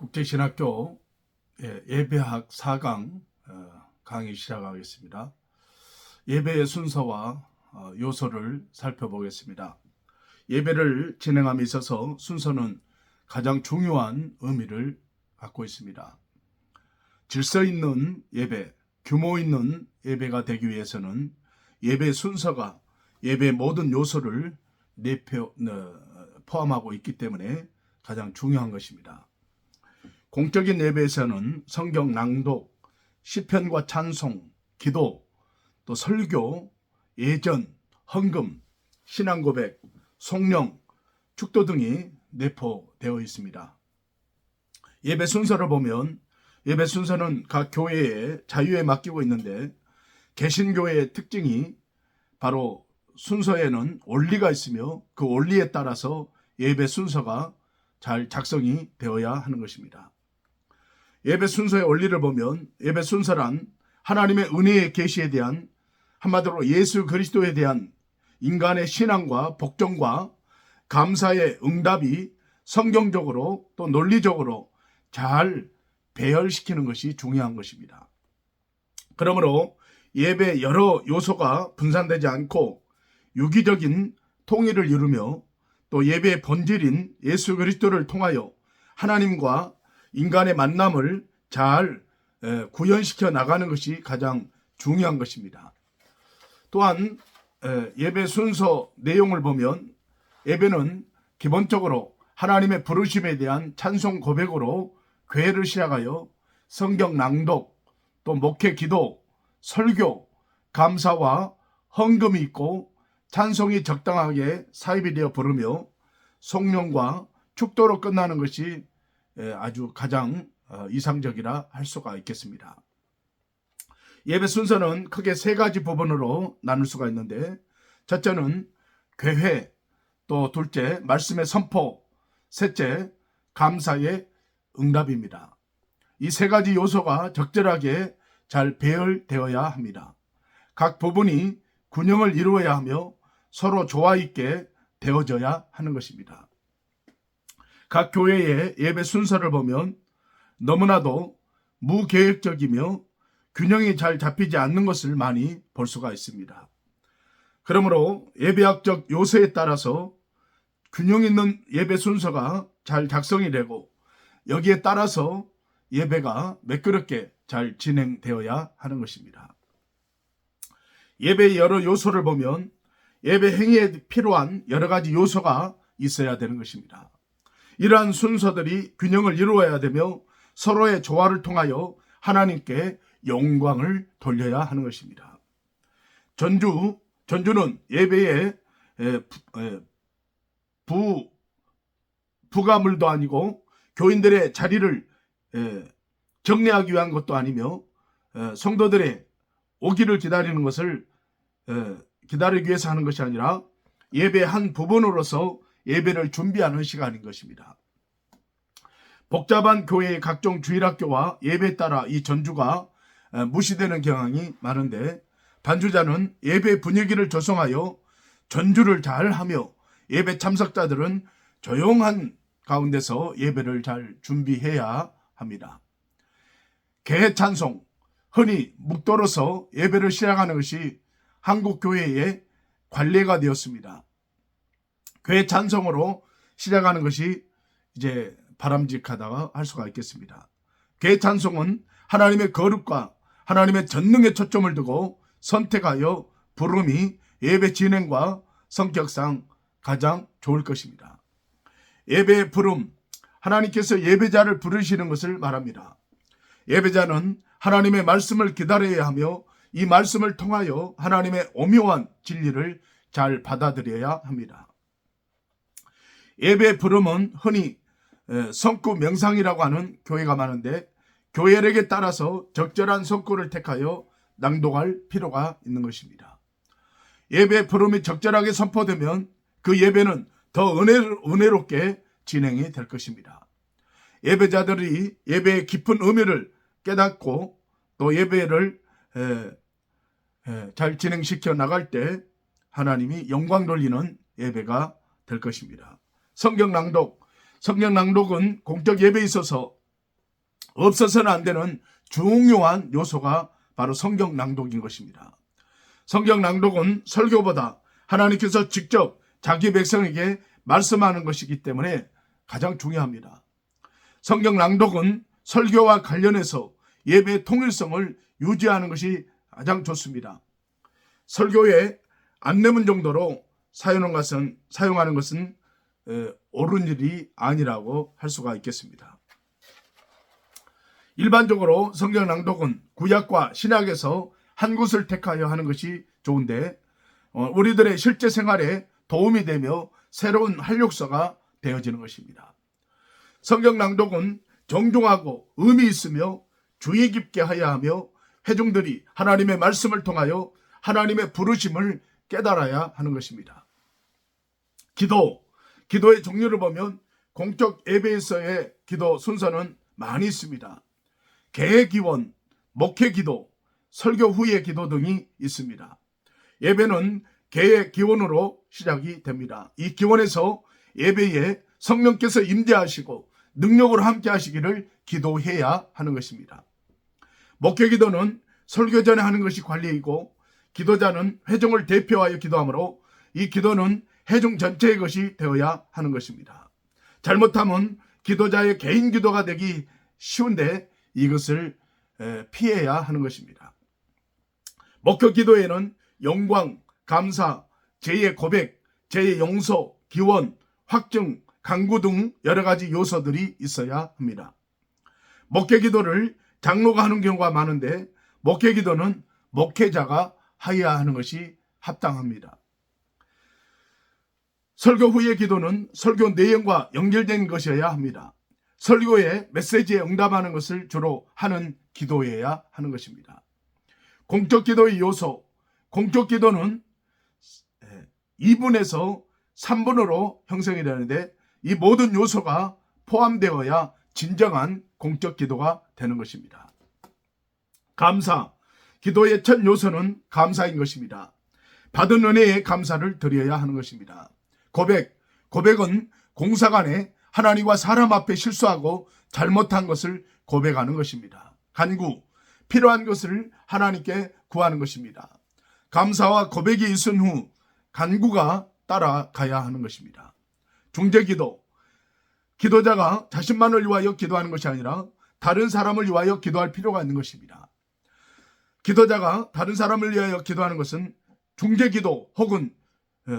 국제신학교 예배학 4강 강의 시작하겠습니다. 예배의 순서와 요소를 살펴보겠습니다. 예배를 진행함에 있어서 순서는 가장 중요한 의미를 갖고 있습니다. 질서 있는 예배, 규모 있는 예배가 되기 위해서는 예배 순서가 예배의 모든 요소를 포함하고 있기 때문에 가장 중요한 것입니다. 공적인 예배에서는 성경 낭독, 시편과 찬송, 기도, 또 설교, 예전, 헌금, 신앙 고백, 송령, 축도 등이 내포되어 있습니다. 예배 순서를 보면 예배 순서는 각 교회의 자유에 맡기고 있는데 개신교회의 특징이 바로 순서에는 원리가 있으며 그 원리에 따라서 예배 순서가 잘 작성이 되어야 하는 것입니다. 예배 순서의 원리를 보면 예배 순서란 하나님의 은혜의 계시에 대한, 한마디로 예수 그리스도에 대한 인간의 신앙과 복종과 감사의 응답이 성경적으로 또 논리적으로 잘 배열시키는 것이 중요한 것입니다. 그러므로 예배 여러 요소가 분산되지 않고 유기적인 통일을 이루며 또 예배의 본질인 예수 그리스도를 통하여 하나님과 인간의 만남을 잘 구현시켜 나가는 것이 가장 중요한 것입니다. 또한 예배 순서 내용을 보면 예배는 기본적으로 하나님의 부르심에 대한 찬송 고백으로 교회를 시작하여 성경 낭독, 또 목회 기도, 설교, 감사와 헌금이 있고 찬송이 적당하게 사입이 되어 부르며 송령과 축도로 끝나는 것이 아주 가장 이상적이라 할 수가 있겠습니다. 예배 순서는 크게 세 가지 부분으로 나눌 수가 있는데, 첫째는 괴회, 또 둘째 말씀의 선포, 셋째 감사의 응답입니다. 이 세 가지 요소가 적절하게 잘 배열되어야 합니다. 각 부분이 균형을 이루어야 하며 서로 조화 있게 되어져야 하는 것입니다. 각 교회의 예배 순서를 보면 너무나도 무계획적이며 균형이 잘 잡히지 않는 것을 많이 볼 수가 있습니다. 그러므로 예배학적 요소에 따라서 균형 있는 예배 순서가 잘 작성이 되고 여기에 따라서 예배가 매끄럽게 잘 진행되어야 하는 것입니다. 예배의 여러 요소를 보면 예배 행위에 필요한 여러 가지 요소가 있어야 되는 것입니다. 이러한 순서들이 균형을 이루어야 되며 서로의 조화를 통하여 하나님께 영광을 돌려야 하는 것입니다. 전주는 예배의 부가물도 아니고 교인들의 자리를 정리하기 위한 것도 아니며 성도들의 오기를 기다리는 것을 기다리기 위해서 하는 것이 아니라 예배의 한 부분으로서 예배를 준비하는 시간인 것입니다. 복잡한 교회의 각종 주일학교와 예배에 따라 이 전주가 무시되는 경향이 많은데, 반주자는 예배 분위기를 조성하여 전주를 잘 하며 예배 참석자들은 조용한 가운데서 예배를 잘 준비해야 합니다. 개회 찬송, 흔히 묵도로서 예배를 시작하는 것이 한국 교회의 관례가 되었습니다. 교회 찬송으로 시작하는 것이 이제 바람직하다고 할 수가 있겠습니다. 교회 찬송은 하나님의 거룩과 하나님의 전능에 초점을 두고 선택하여 부름이 예배 진행과 성격상 가장 좋을 것입니다. 예배의 부름, 하나님께서 예배자를 부르시는 것을 말합니다. 예배자는 하나님의 말씀을 기다려야 하며 이 말씀을 통하여 하나님의 오묘한 진리를 잘 받아들여야 합니다. 예배 부름은 흔히 성구 명상이라고 하는 교회가 많은데, 교회력에 따라서 적절한 성구를 택하여 낭독할 필요가 있는 것입니다. 예배 부름이 적절하게 선포되면 그 예배는 더 은혜롭게 진행이 될 것입니다. 예배자들이 예배의 깊은 의미를 깨닫고 또 예배를 잘 진행시켜 나갈 때 하나님이 영광 돌리는 예배가 될 것입니다. 성경 낭독은 공적 예배에 있어서 없어서는 안 되는 중요한 요소가 바로 성경 낭독인 것입니다. 성경 낭독은 설교보다 하나님께서 직접 자기 백성에게 말씀하는 것이기 때문에 가장 중요합니다. 성경 낭독은 설교와 관련해서 예배의 통일성을 유지하는 것이 가장 좋습니다. 설교의 안내문 정도로 사용하는 것은 옳은 일이 아니라고 할 수가 있겠습니다. 일반적으로 성경 낭독은 구약과 신약에서 한 곳을 택하여 하는 것이 좋은데 우리들의 실제 생활에 도움이 되며 새로운 활력소가 되어지는 것입니다. 성경 낭독은 정중하고 의미 있으며 주의 깊게 하여야 하며 회중들이 하나님의 말씀을 통하여 하나님의 부르심을 깨달아야 하는 것입니다. 기도의 종류를 보면 공적 예배에서의 기도 순서는 많이 있습니다. 개의 기원, 목회 기도, 설교 후의 기도 등이 있습니다. 예배는 개의 기원으로 시작이 됩니다. 이 기원에서 예배에 성령께서 임재하시고 능력으로 함께 하시기를 기도해야 하는 것입니다. 목회 기도는 설교 전에 하는 것이 관례이고 기도자는 회중을 대표하여 기도하므로 이 기도는 회중 전체의 것이 되어야 하는 것입니다. 잘못하면 기도자의 개인 기도가 되기 쉬운데 이것을 피해야 하는 것입니다. 목회 기도에는 영광, 감사, 죄의 고백, 죄의 용서, 기원, 확증, 간구 등 여러 가지 요소들이 있어야 합니다. 목회 기도를 장로가 하는 경우가 많은데 목회 기도는 목회자가 하여야 하는 것이 합당합니다. 설교 후의 기도는 설교 내용과 연결된 것이어야 합니다. 설교의 메시지에 응답하는 것을 주로 하는 기도여야 하는 것입니다. 공적 기도의 요소, 공적 기도는 2분에서 3분으로 형성이 되는데 이 모든 요소가 포함되어야 진정한 공적 기도가 되는 것입니다. 감사, 기도의 첫 요소는 감사인 것입니다. 받은 은혜에 감사를 드려야 하는 것입니다. 고백은 공사간에 하나님과 사람 앞에 실수하고 잘못한 것을 고백하는 것입니다. 간구, 필요한 것을 하나님께 구하는 것입니다. 감사와 고백이 있은 후 간구가 따라가야 하는 것입니다. 중재기도, 기도자가 자신만을 위하여 기도하는 것이 아니라 다른 사람을 위하여 기도할 필요가 있는 것입니다. 기도자가 다른 사람을 위하여 기도하는 것은 중재기도 혹은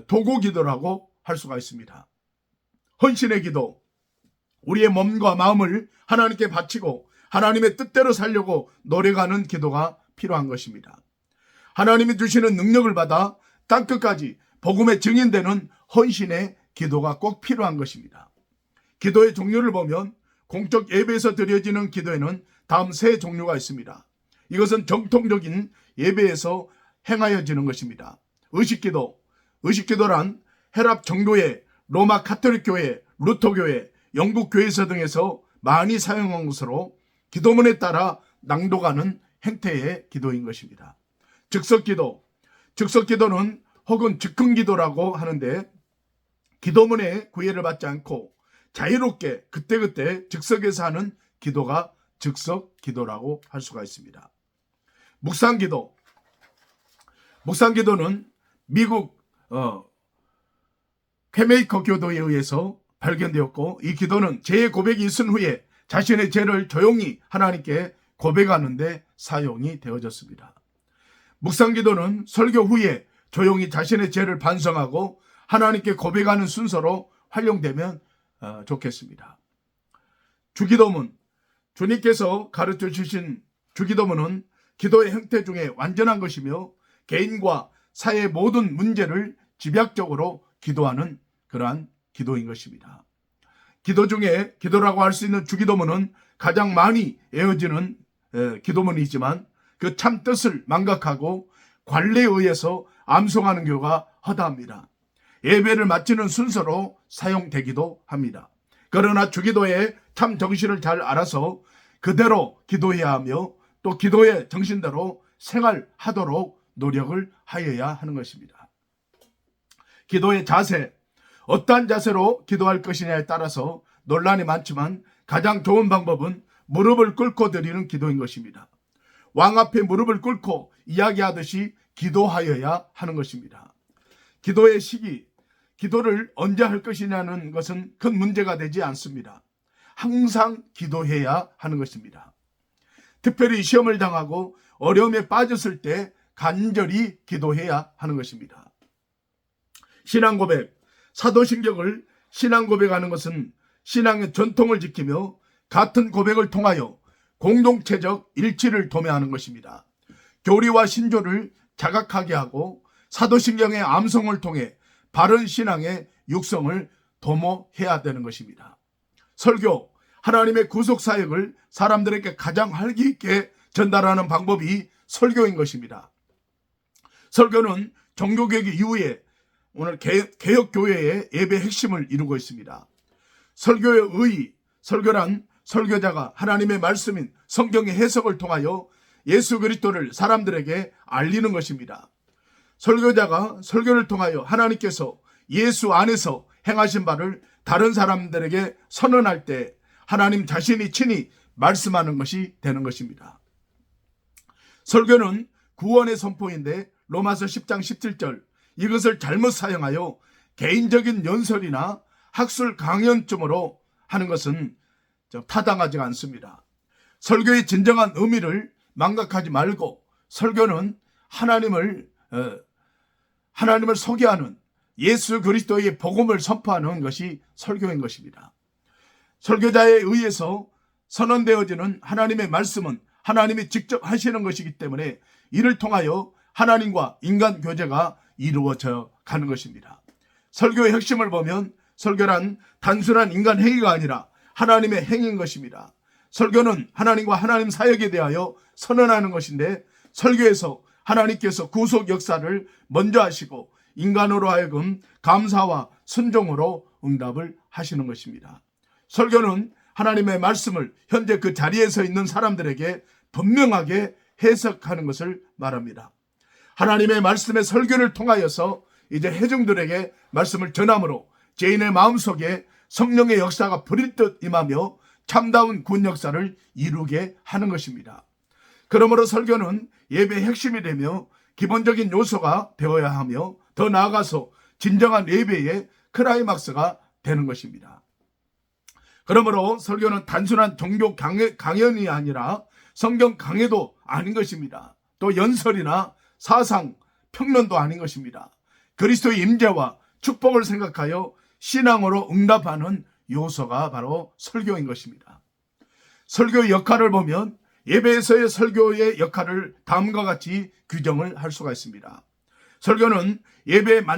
도구기도라고 할 수가 있습니다. 헌신의 기도, 우리의 몸과 마음을 하나님께 바치고 하나님의 뜻대로 살려고 노력하는 기도가 필요한 것입니다. 하나님이 주시는 능력을 받아 땅끝까지 복음의 증인되는 헌신의 기도가 꼭 필요한 것입니다. 기도의 종류를 보면 공적 예배에서 드려지는 기도에는 다음 세 종류가 있습니다. 이것은 정통적인 예배에서 행하여지는 것입니다. 의식기도란 헬랍 정교회, 로마 카톨릭 교회, 루터 교회, 영국 교회에서 등에서 많이 사용한 것으로 기도문에 따라 낭독하는 행태의 기도인 것입니다. 즉석기도는 혹은 즉흥기도라고 하는데 기도문에 구애를 받지 않고 자유롭게 그때그때 즉석에서 하는 기도가 즉석기도라고 할 수가 있습니다. 묵상기도는 미국 퀘메이커 교도에 의해서 발견되었고 이 기도는 죄의 고백이 있은 후에 자신의 죄를 조용히 하나님께 고백하는 데 사용이 되어졌습니다. 묵상기도는 설교 후에 조용히 자신의 죄를 반성하고 하나님께 고백하는 순서로 활용되면 좋겠습니다. 주기도문, 주님께서 가르쳐 주신 주기도문은 기도의 형태 중에 완전한 것이며 개인과 사회의 모든 문제를 집약적으로 기도하는 그러한 기도인 것입니다. 기도 중에 기도라고 할 수 있는 주기도문은 가장 많이 애워지는 기도문이지만 그 참 뜻을 망각하고 관례에 의해서 암송하는 경우가 허다합니다. 예배를 마치는 순서로 사용되기도 합니다. 그러나 주기도의 참 정신을 잘 알아서 그대로 기도해야 하며 또 기도의 정신대로 생활하도록 노력을 하여야 하는 것입니다. 기도의 자세, 어떠한 자세로 기도할 것이냐에 따라서 논란이 많지만 가장 좋은 방법은 무릎을 꿇고 드리는 기도인 것입니다. 왕 앞에 무릎을 꿇고 이야기하듯이 기도하여야 하는 것입니다. 기도의 시기, 기도를 언제 할 것이냐는 것은 큰 문제가 되지 않습니다. 항상 기도해야 하는 것입니다. 특별히 시험을 당하고 어려움에 빠졌을 때 간절히 기도해야 하는 것입니다. 신앙 고백, 사도신경을 신앙 고백하는 것은 신앙의 전통을 지키며 같은 고백을 통하여 공동체적 일치를 도모하는 것입니다. 교리와 신조를 자각하게 하고 사도신경의 암송을 통해 바른 신앙의 육성을 도모해야 되는 것입니다. 설교, 하나님의 구속사역을 사람들에게 가장 활기 있게 전달하는 방법이 설교인 것입니다. 설교는 종교개혁 이후에 오늘 개혁교회의 예배 핵심을 이루고 있습니다. 설교의 의의, 설교란 설교자가 하나님의 말씀인 성경의 해석을 통하여 예수 그리스도를 사람들에게 알리는 것입니다. 설교자가 설교를 통하여 하나님께서 예수 안에서 행하신 바를 다른 사람들에게 선언할 때 하나님 자신이 친히 말씀하는 것이 되는 것입니다. 설교는 구원의 선포인데 로마서 10장 17절 이것을 잘못 사용하여 개인적인 연설이나 학술 강연쯤으로 하는 것은 타당하지 않습니다. 설교의 진정한 의미를 망각하지 말고 설교는 하나님을 소개하는 예수 그리스도의 복음을 선포하는 것이 설교인 것입니다. 설교자에 의해서 선언되어지는 하나님의 말씀은 하나님이 직접 하시는 것이기 때문에 이를 통하여 하나님과 인간 교제가 이루어져 가는 것입니다. 설교의 핵심을 보면 설교란 단순한 인간 행위가 아니라 하나님의 행위인 것입니다. 설교는 하나님과 하나님 사역에 대하여 선언하는 것인데 설교에서 하나님께서 구속 역사를 먼저 하시고 인간으로 하여금 감사와 순종으로 응답을 하시는 것입니다. 설교는 하나님의 말씀을 현재 그 자리에 서 있는 사람들에게 분명하게 해석하는 것을 말합니다. 하나님의 말씀의 설교를 통하여서 이제 회중들에게 말씀을 전함으로 죄인의 마음속에 성령의 역사가 불일 듯 임하며 참다운 구원 역사를 이루게 하는 것입니다. 그러므로 설교는 예배의 핵심이 되며 기본적인 요소가 되어야 하며 더 나아가서 진정한 예배의 클라이막스가 되는 것입니다. 그러므로 설교는 단순한 종교 강연이 아니라 성경 강해도 아닌 것입니다. 또 연설이나 사상, 평론도 아닌 것입니다. 그리스도의 임재와 축복을 생각하여 신앙으로 응답하는 요소가 바로 설교인 것입니다. 설교의 역할을 보면 예배에서의 설교의 역할을 다음과 같이 규정을 할 수가 있습니다. 설교는 예배의